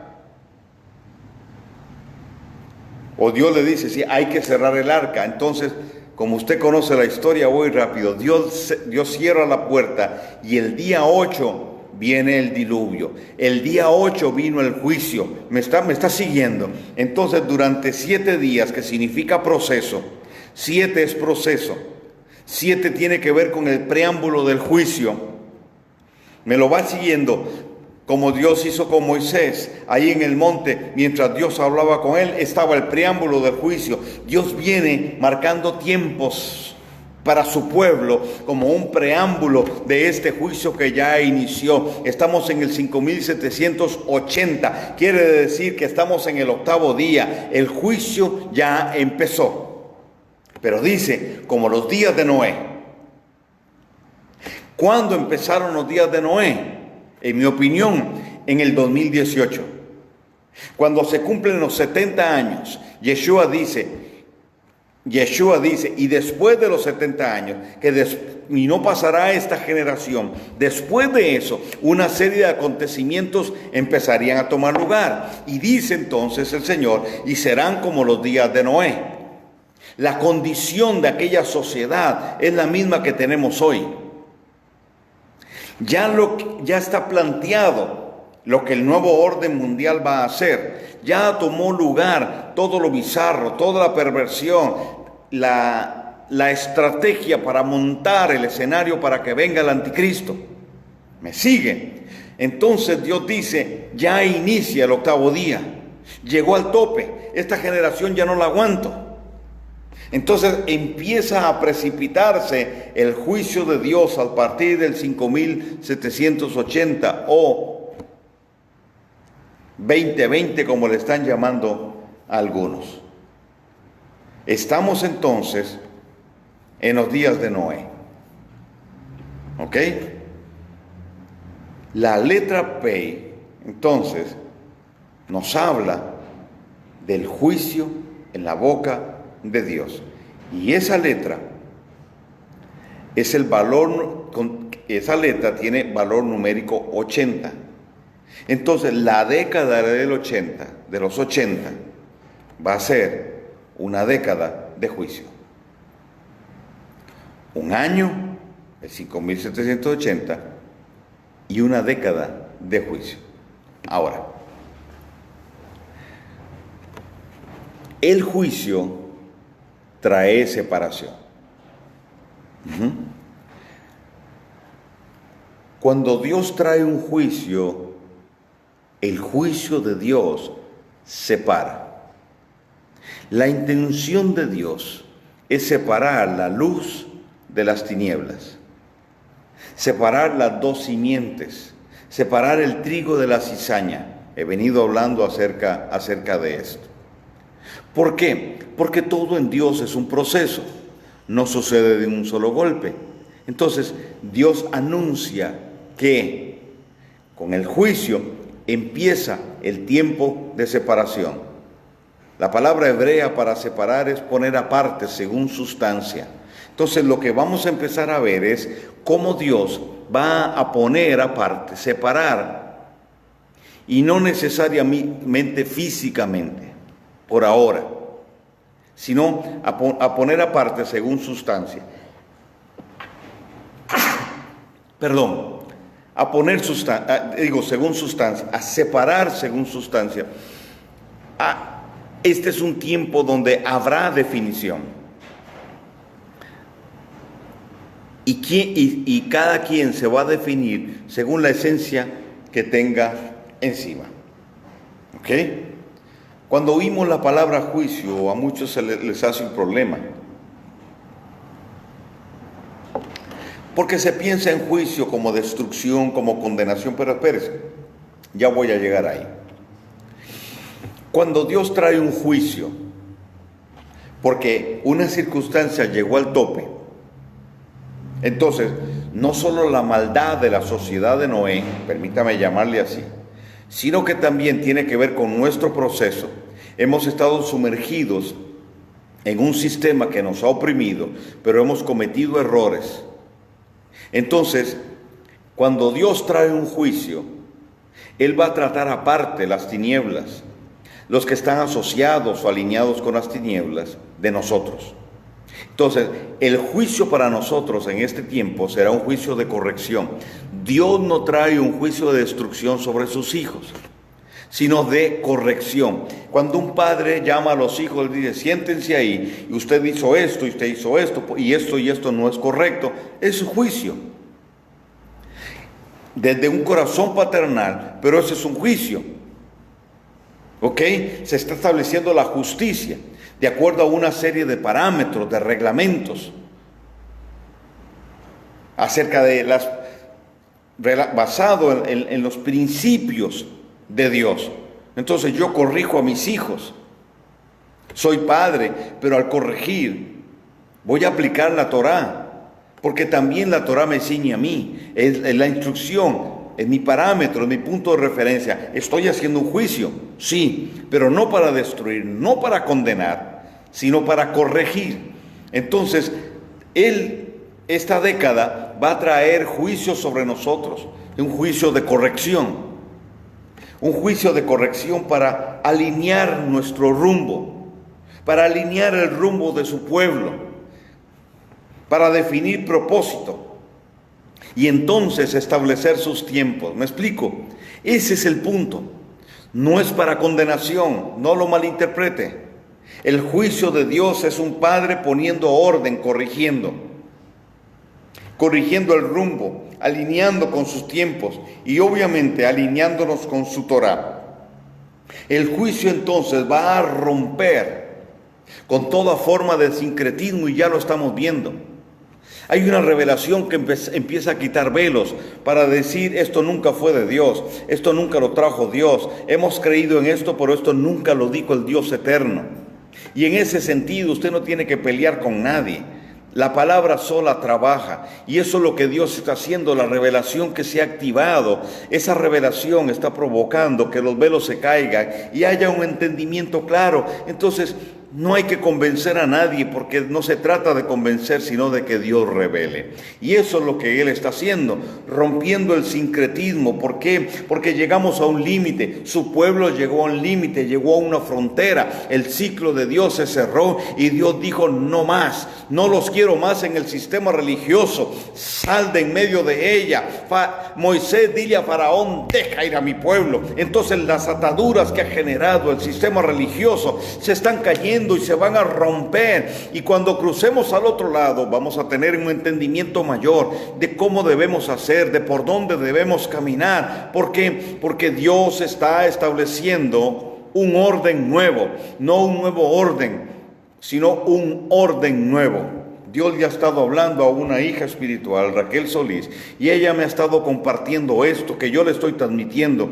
O Dios le dice, sí, hay que cerrar el arca. Entonces, como usted conoce la historia, voy rápido. Dios cierra la puerta y el día 8 viene el diluvio. El día 8 vino el juicio. ¿Me está siguiendo? Entonces, durante 7 días, que significa proceso, 7 es proceso. 7 tiene que ver con el preámbulo del juicio. Me lo va siguiendo. Como Dios hizo con Moisés, ahí en el monte, mientras Dios hablaba con él, estaba el preámbulo del juicio. Dios viene marcando tiempos para su pueblo como un preámbulo de este juicio que ya inició. Estamos en el 5780, quiere decir que estamos en el 8º día. El juicio ya empezó. Pero dice, como los días de Noé. ¿Cuándo empezaron los días de Noé? En mi opinión, en el 2018, cuando se cumplen los 70 años, Yeshua dice, y después de los 70 años, y no pasará esta generación, después de eso, una serie de acontecimientos empezarían a tomar lugar. Y dice entonces el Señor, y serán como los días de Noé. La condición de aquella sociedad es la misma que tenemos hoy. Ya está planteado lo que el nuevo orden mundial va a hacer. Ya tomó lugar todo lo bizarro, toda la perversión, la estrategia para montar el escenario para que venga el anticristo. ¿Me siguen? Entonces Dios dice, ya inicia el 8º día. Llegó al tope. Esta generación ya no la aguanto. Entonces empieza a precipitarse el juicio de Dios a partir del 5780 o 2020, como le están llamando a algunos. Estamos entonces en los días de Noé. ¿Ok? La letra P, entonces, nos habla del juicio en la boca de Dios. Y esa letra es el valor, esa letra tiene valor numérico 80. Entonces, la década de los 80, va a ser una década de juicio. Un año, el 5780, y una década de juicio. Ahora, el juicio trae separación. Cuando Dios trae un juicio, el juicio de Dios separa. La intención de Dios es separar la luz de las tinieblas, separar las dos simientes, separar el trigo de la cizaña. He venido hablando acerca de esto. ¿Por qué? Porque todo en Dios es un proceso, no sucede de un solo golpe. Entonces, Dios anuncia que con el juicio empieza el tiempo de separación. La palabra hebrea para separar es poner aparte según sustancia. Entonces, lo que vamos a empezar a ver es cómo Dios va a poner aparte, separar, y no necesariamente físicamente, por ahora, sino a poner aparte según sustancia. Perdón, a poner según sustancia, a separar según sustancia. Este es un tiempo donde habrá definición. Y cada quien se va a definir según la esencia que tenga encima. ¿Ok? Cuando oímos la palabra juicio, a muchos les hace un problema. Porque se piensa en juicio como destrucción, como condenación, pero espérese, ya voy a llegar ahí. Cuando Dios trae un juicio, porque una circunstancia llegó al tope, entonces, no solo la maldad de la sociedad de Noé, permítame llamarle así, sino que también tiene que ver con nuestro proceso. Hemos estado sumergidos en un sistema que nos ha oprimido, pero hemos cometido errores. Entonces, cuando Dios trae un juicio, Él va a tratar aparte las tinieblas, los que están asociados o alineados con las tinieblas de nosotros. Entonces, el juicio para nosotros en este tiempo será un juicio de corrección. Dios no trae un juicio de destrucción sobre sus hijos, sino de corrección. Cuando un padre llama a los hijos, le dice, siéntense ahí, y usted hizo esto, y usted hizo esto, y esto no es correcto, es juicio. Desde un corazón paternal, pero ese es un juicio. ¿Ok? Se está estableciendo la justicia de acuerdo a una serie de parámetros, de reglamentos, acerca de basado en los principios de Dios. Entonces yo corrijo a mis hijos. Soy padre, pero al corregir voy a aplicar la Torá, porque también la Torá me enseña a mí. Es la instrucción, es mi parámetro, es mi punto de referencia. Estoy haciendo un juicio, sí, pero no para destruir, no para condenar, sino para corregir. Entonces, esta década va a traer juicio sobre nosotros, un juicio de corrección. Un juicio de corrección para alinear nuestro rumbo, para alinear el rumbo de su pueblo, para definir propósito y entonces establecer sus tiempos. ¿Me explico? Ese es el punto. No es para condenación, no lo malinterprete. El juicio de Dios es un padre poniendo orden, corrigiendo el rumbo, alineando con sus tiempos y obviamente alineándonos con su Torá. El juicio entonces va a romper con toda forma de sincretismo y ya lo estamos viendo. Hay una revelación que empieza a quitar velos para decir esto nunca fue de Dios, esto nunca lo trajo Dios, hemos creído en esto, pero esto nunca lo dijo el Dios eterno. Y en ese sentido usted no tiene que pelear con nadie. La palabra sola trabaja y eso es lo que Dios está haciendo, la revelación que se ha activado. Esa revelación está provocando que los velos se caigan y haya un entendimiento claro. Entonces, no hay que convencer a nadie, porque no se trata de convencer, sino de que Dios revele. Y eso es lo que Él está haciendo, rompiendo el sincretismo. ¿Por qué? Porque llegamos a un límite. Su pueblo llegó a un límite, llegó a una frontera. El ciclo de Dios se cerró y Dios dijo: no más, no los quiero más en el sistema religioso. Sal de en medio de ella. Moisés, dile a Faraón: deja ir a mi pueblo. Entonces las ataduras que ha generado el sistema religioso se están cayendo y se van a romper, y cuando crucemos al otro lado vamos a tener un entendimiento mayor de cómo debemos hacer, de por dónde debemos caminar. ¿Por qué? Porque Dios está estableciendo un orden nuevo, no un nuevo orden, sino un orden nuevo. Dios le ha estado hablando a una hija espiritual, Raquel Solís, y ella me ha estado compartiendo esto que yo le estoy transmitiendo.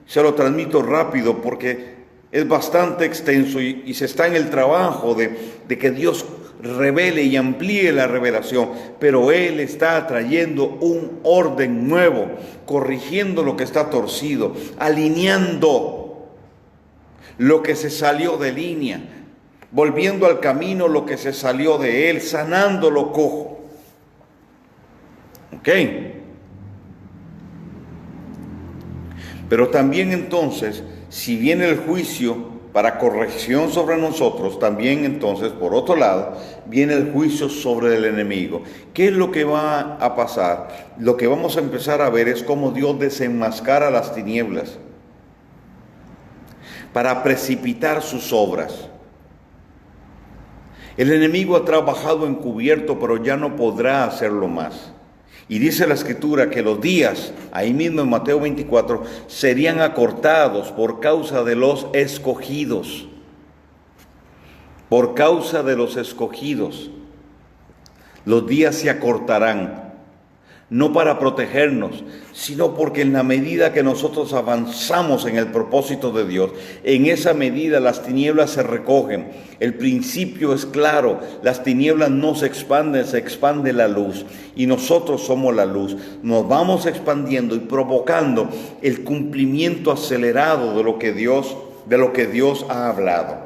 Se lo transmito rápido porque es bastante extenso y se está en el trabajo de que Dios revele y amplíe la revelación, pero Él está trayendo un orden nuevo, corrigiendo lo que está torcido, alineando lo que se salió de línea, volviendo al camino lo que se salió de Él, sanando lo cojo. ¿Ok? Pero también entonces, si viene el juicio para corrección sobre nosotros, también entonces, por otro lado, viene el juicio sobre el enemigo. ¿Qué es lo que va a pasar? Lo que vamos a empezar a ver es cómo Dios desenmascara las tinieblas para precipitar sus obras. El enemigo ha trabajado encubierto, pero ya no podrá hacerlo más. Y dice la Escritura que los días, ahí mismo en Mateo 24, serían acortados por causa de los escogidos. Por causa de los escogidos. Los días se acortarán. No para protegernos, sino porque en la medida que nosotros avanzamos en el propósito de Dios, en esa medida las tinieblas se recogen. El principio es claro: las tinieblas no se expanden, se expande la luz, y nosotros somos la luz. Nos vamos expandiendo y provocando el cumplimiento acelerado de lo que Dios ha hablado.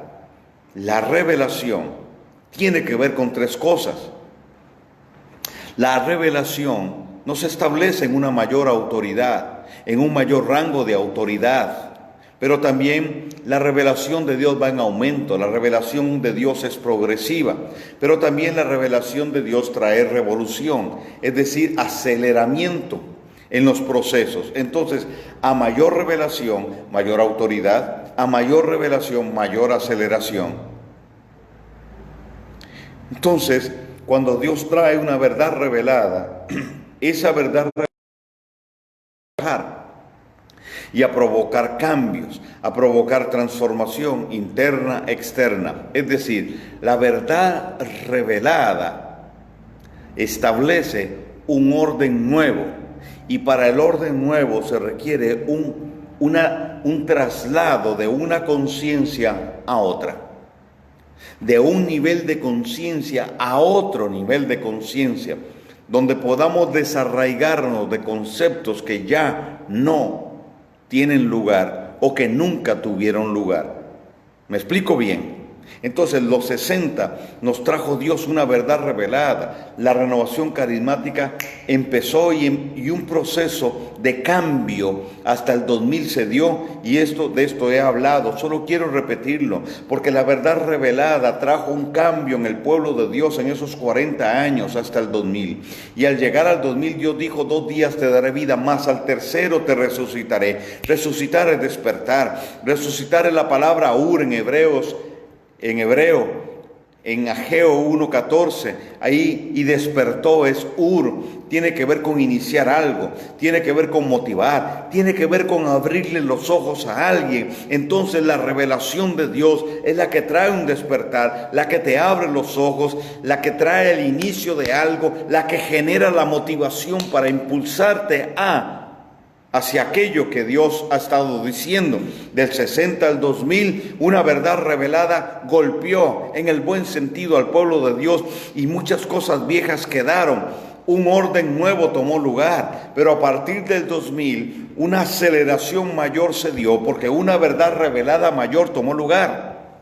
La revelación tiene que ver con tres cosas. La revelación no se establece en una mayor autoridad, en un mayor rango de autoridad, pero también la revelación de Dios va en aumento. La revelación de Dios es progresiva, pero también la revelación de Dios trae revolución, es decir, aceleramiento en los procesos. Entonces, a mayor revelación, mayor autoridad; a mayor revelación, mayor aceleración. Entonces, cuando Dios trae una verdad revelada, esa verdad revelada y a provocar cambios, a provocar transformación interna, externa. Es decir, la verdad revelada establece un orden nuevo, y para el orden nuevo se requiere un traslado de una conciencia a otra, de un nivel de conciencia a otro nivel de conciencia, donde podamos desarraigarnos de conceptos que ya no tienen lugar o que nunca tuvieron lugar. ¿Me explico bien? Entonces, los 60 nos trajo Dios una verdad revelada. La renovación carismática empezó y un proceso de cambio hasta el 2000 se dio, y de esto he hablado. Solo quiero repetirlo, porque la verdad revelada trajo un cambio en el pueblo de Dios en esos 40 años hasta el 2000. Y al llegar al 2000, Dios dijo: 2 días te daré vida, más al tercero te resucitaré. Resucitar es despertar. Resucitar es la palabra ur en hebreo, en Ageo 1:14, ahí, y despertó es ur, tiene que ver con iniciar algo, tiene que ver con motivar, tiene que ver con abrirle los ojos a alguien. Entonces la revelación de Dios es la que trae un despertar, la que te abre los ojos, la que trae el inicio de algo, la que genera la motivación para impulsarte hacia aquello que Dios ha estado diciendo. Del 60 al 2000, una verdad revelada golpeó en el buen sentido al pueblo de Dios, y muchas cosas viejas quedaron. Un orden nuevo tomó lugar, pero a partir del 2000 una aceleración mayor se dio, porque una verdad revelada mayor tomó lugar.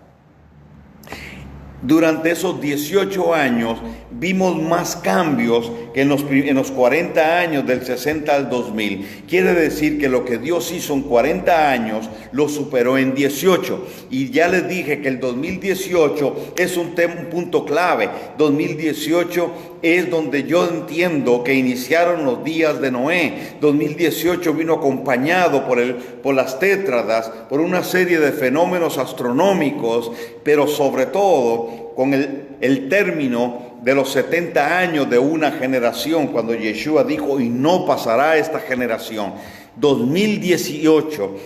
Durante esos 18 años vimos más cambios que en los 40 años del 60 al 2000. Quiere decir que lo que Dios hizo en 40 años lo superó en 18. Y ya les dije que el 2018 es un punto clave. 2018 es donde yo entiendo que iniciaron los días de Noé. 2018 vino acompañado por las tétradas, por una serie de fenómenos astronómicos, pero sobre todo con el término de los 70 años de una generación, cuando Yeshua dijo, y no pasará esta generación. 2018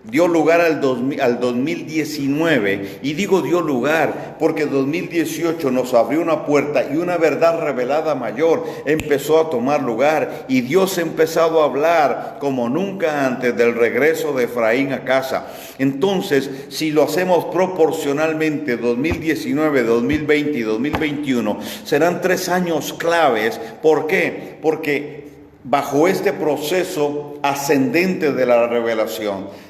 dio lugar al 2019, y digo dio lugar porque 2018 nos abrió una puerta y una verdad revelada mayor empezó a tomar lugar, y Dios ha empezado a hablar como nunca antes del regreso de Efraín a casa. Entonces, si lo hacemos proporcionalmente, 2019, 2020 y 2021 serán 3 años claves. ¿Por qué? Porque bajo este proceso ascendente de la revelación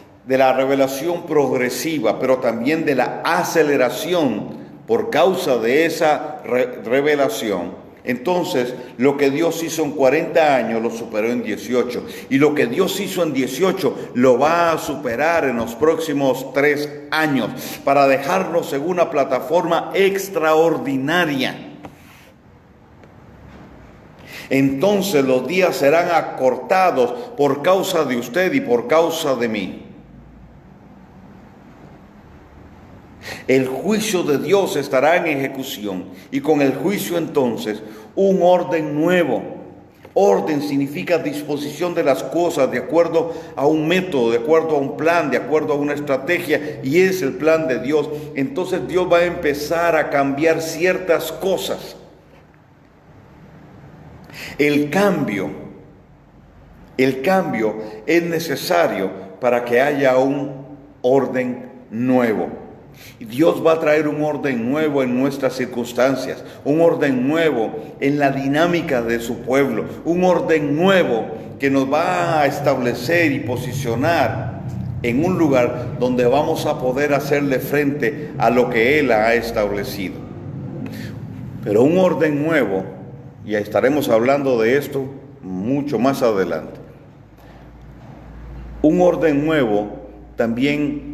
progresiva, pero también de la aceleración por causa de esa revelación, entonces lo que Dios hizo en 40 años lo superó en 18, y lo que Dios hizo en 18 lo va a superar en los próximos 3 años, para dejarnos en una plataforma extraordinaria. Entonces los días serán acortados por causa de usted y por causa de mí. El juicio de Dios estará en ejecución, y con el juicio entonces un orden nuevo. Orden significa disposición de las cosas de acuerdo a un método, de acuerdo a un plan, de acuerdo a una estrategia, y es el plan de Dios. Entonces Dios va a empezar a cambiar ciertas cosas. El cambio es necesario para que haya un orden nuevo. Y Dios va a traer un orden nuevo en nuestras circunstancias, un orden nuevo en la dinámica de su pueblo, un orden nuevo que nos va a establecer y posicionar en un lugar donde vamos a poder hacerle frente a lo que Él ha establecido. Pero un orden nuevo, y estaremos hablando de esto mucho más adelante, un orden nuevo también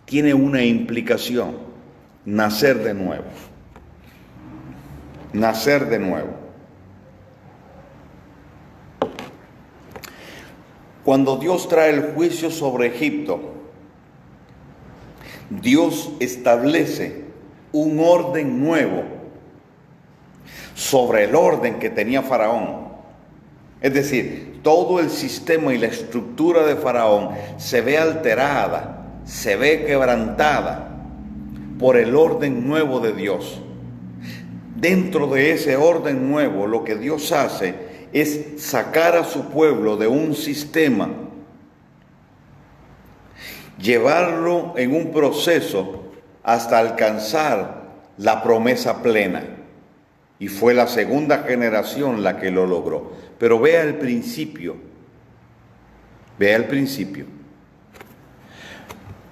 tiene una implicación: nacer de nuevo. Nacer de nuevo. Cuando Dios trae el juicio sobre Egipto, Dios establece un orden nuevo sobre el orden que tenía Faraón. Es decir, todo el sistema y la estructura de Faraón se ve alterada, se ve quebrantada por el orden nuevo de Dios. Dentro de ese orden nuevo, lo que Dios hace es sacar a su pueblo de un sistema, llevarlo en un proceso hasta alcanzar la promesa plena. Y fue la segunda generación la que lo logró. Pero vea el principio.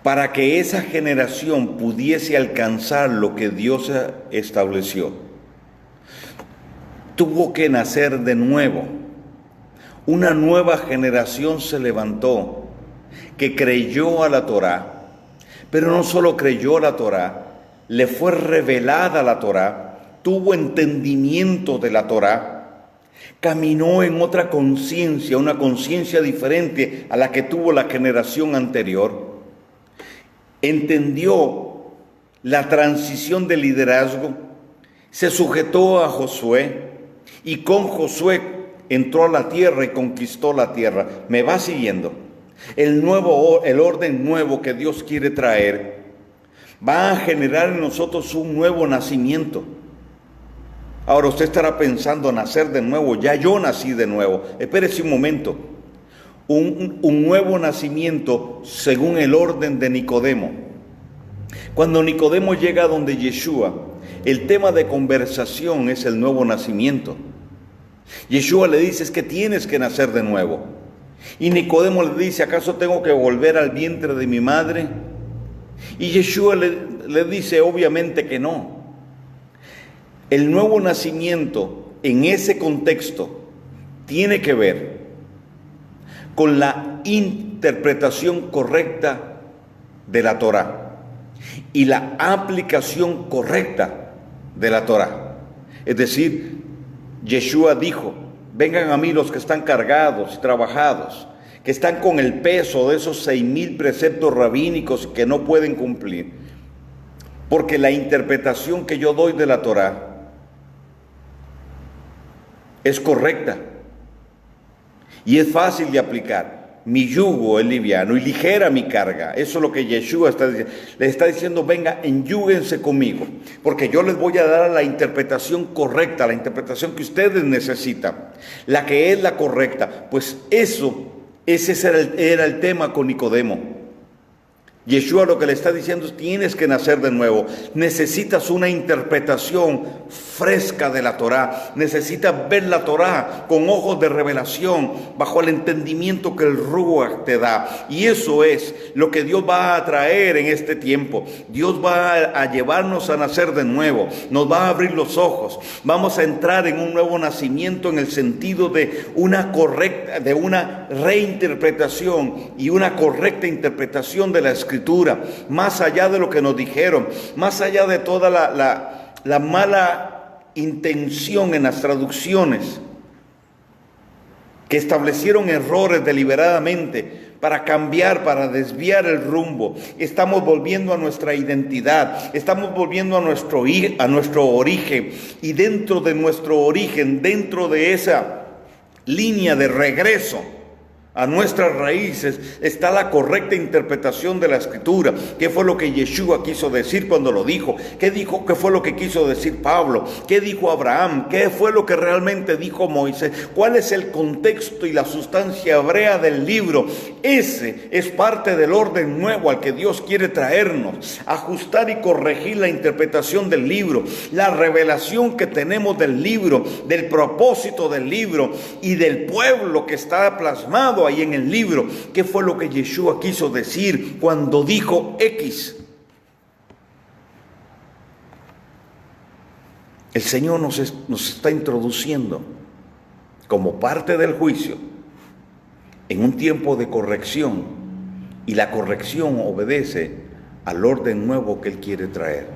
Para que esa generación pudiese alcanzar lo que Dios estableció, tuvo que nacer de nuevo. Una nueva generación se levantó que creyó a la Torá, pero no solo creyó a la Torá, le fue revelada la Torá, tuvo entendimiento de la Torá, caminó en otra conciencia, una conciencia diferente a la que tuvo la generación anterior. Entendió la transición de liderazgo, se sujetó a Josué, y con Josué entró a la tierra y conquistó la tierra. ¿Me va siguiendo? El orden nuevo que Dios quiere traer va a generar en nosotros un nuevo nacimiento. Ahora usted estará pensando, nacer de nuevo, ya yo nací de nuevo. Espérese un momento. Un nuevo nacimiento según el orden de Nicodemo. Cuando Nicodemo llega donde Yeshua, el tema de conversación es el nuevo nacimiento. Yeshua le dice, es que tienes que nacer de nuevo. Y Nicodemo le dice, ¿acaso tengo que volver al vientre de mi madre? Y Yeshua le dice obviamente que no. El nuevo nacimiento en ese contexto tiene que ver con la interpretación correcta de la Torá y la aplicación correcta de la Torá. Es decir, Yeshua dijo: vengan a mí los que están cargados y trabajados, que están con el peso de esos 6,000 preceptos rabínicos que no pueden cumplir, porque la interpretación que yo doy de la Torá es correcta y es fácil de aplicar. Mi yugo es liviano y ligera mi carga. Eso es lo que Yeshua está diciendo. Le está diciendo: venga, enyúguense conmigo, porque yo les voy a dar la interpretación correcta, la interpretación que ustedes necesitan, la que es la correcta. Pues ese era el tema con Nicodemo. Yeshua lo que le está diciendo es: tienes que nacer de nuevo, necesitas una interpretación fresca de la Torá, necesitas ver la Torá con ojos de revelación, bajo el entendimiento que el Ruach te da. Y eso es lo que Dios va a traer en este tiempo. Dios va a llevarnos a nacer de nuevo, nos va a abrir los ojos, vamos a entrar en un nuevo nacimiento en el sentido de una reinterpretación y una correcta interpretación de la Escritura. Más allá de lo que nos dijeron, más allá de toda la mala intención en las traducciones que establecieron errores deliberadamente para cambiar, para desviar el rumbo. Estamos volviendo a nuestra identidad, estamos volviendo a nuestro origen, y dentro de nuestro origen, dentro de esa línea de regreso a nuestras raíces, está la correcta interpretación de la Escritura. ¿Qué fue lo que Yeshua quiso decir cuando lo dijo? ¿Qué fue lo que quiso decir Pablo? ¿Qué dijo Abraham? ¿Qué fue lo que realmente dijo Moisés? ¿Cuál es el contexto y la sustancia hebrea del libro? Ese es parte del orden nuevo al que Dios quiere traernos, ajustar y corregir la interpretación del libro, la revelación que tenemos del libro, del propósito del libro y del pueblo que está plasmado ahí en el libro. ¿Qué fue lo que Yeshua quiso decir cuando dijo X? El Señor nos está introduciendo como parte del juicio en un tiempo de corrección, y la corrección obedece al orden nuevo que Él quiere traer,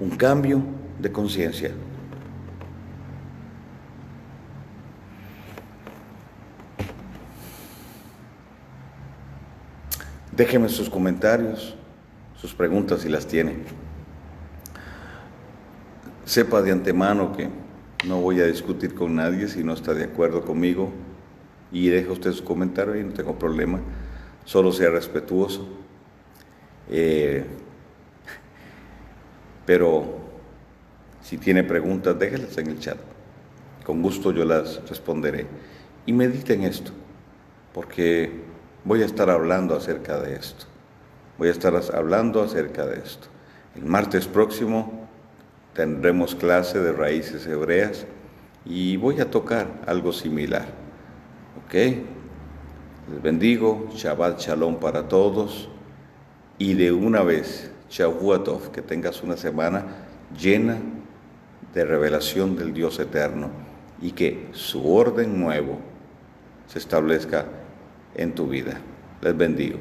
un cambio de conciencia. Déjenme sus comentarios, sus preguntas si las tienen. Sepa de antemano que no voy a discutir con nadie si no está de acuerdo conmigo, y deja usted su comentario y no tengo problema, solo sea respetuoso. Pero si tiene preguntas, déjelas en el chat, con gusto yo las responderé. Y mediten esto, porque voy a estar hablando acerca de esto. El martes próximo tendremos clase de raíces hebreas y voy a tocar algo similar. ¿Ok? Les bendigo. Shabbat Shalom para todos. Y de una vez, Shavua Tov, que tengas una semana llena de revelación del Dios eterno y que su orden nuevo se establezca en tu vida. Les bendigo.